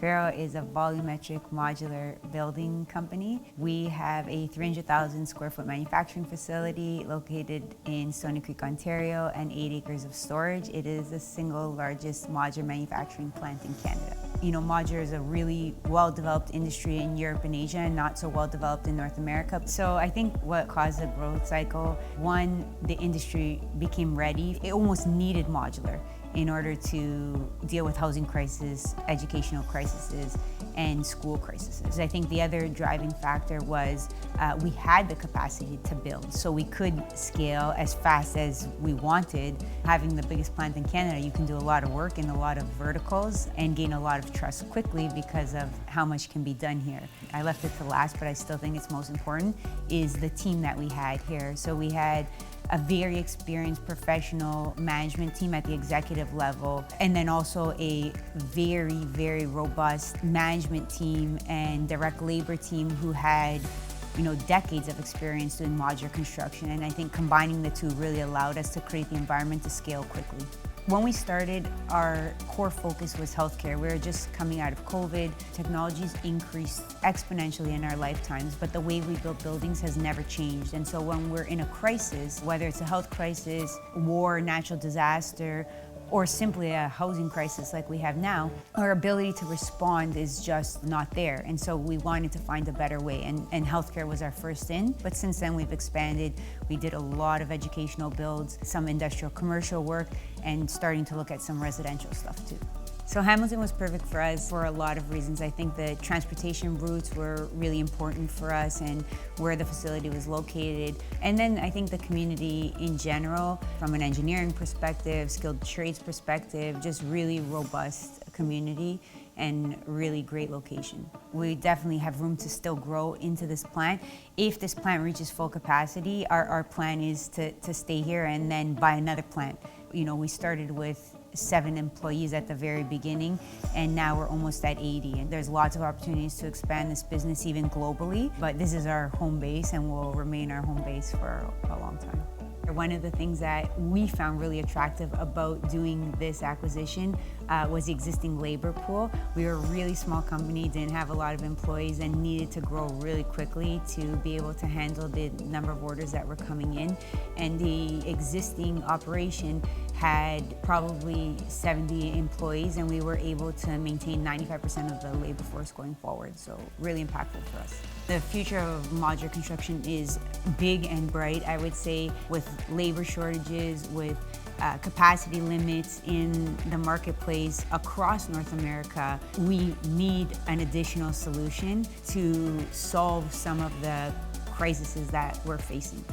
Fero is a volumetric modular building company. We have a 300,000 square foot manufacturing facility located in Stoney Creek, Ontario, and 8 acres of storage. It is the single largest modular manufacturing plant in Canada. You know, modular is a really well-developed industry in Europe and Asia, and not so well-developed in North America. So I think what caused the growth cycle, one, the industry became ready. It almost needed modular in order to deal with housing crisis, educational crises, and school crises. I think the other driving factor was we had the capacity to build, so we could scale as fast as we wanted. Having the biggest plant in Canada, you can do a lot of work in a lot of verticals and gain a lot of trust quickly because of how much can be done here. I left it to last, but I still think it's most important, is the team that we had here. So we had a very experienced professional management team at the executive level, and then also a very, very robust management team and direct labor team who had, you know, decades of experience doing modular construction. And I think combining the two really allowed us to create the environment to scale quickly. When we started, our core focus was healthcare. We were just coming out of COVID. Technology's increased exponentially in our lifetimes, but the way we build buildings has never changed. And so when we're in a crisis, whether it's a health crisis, war, natural disaster, or simply a housing crisis like we have now, our ability to respond is just not there. And so we wanted to find a better way, and healthcare was our first in. But since then we've expanded. We did a lot of educational builds, some industrial commercial work, and starting to look at some residential stuff too. So Hamilton was perfect for us for a lot of reasons. I think the transportation routes were really important for us and where the facility was located. And then I think the community in general, from an engineering perspective, skilled trades perspective, just really robust community and really great location. We definitely have room to still grow into this plant. If this plant reaches full capacity, our plan is to stay here and then buy another plant. You know, we started with 7 employees at the very beginning, and now we're almost at 80. And there's lots of opportunities to expand this business even globally, but this is our home base and will remain our home base for a long time. One of the things that we found really attractive about doing this acquisition was the existing labor pool. We were a really small company, didn't have a lot of employees, and needed to grow really quickly to be able to handle the number of orders that were coming in. And the existing operation had probably 70 employees, and we were able to maintain 95% of the labor force going forward, so really impactful for us. The future of modular construction is big and bright, I would say, with labor shortages, with capacity limits in the marketplace across North America. We need an additional solution to solve some of the crises that we're facing.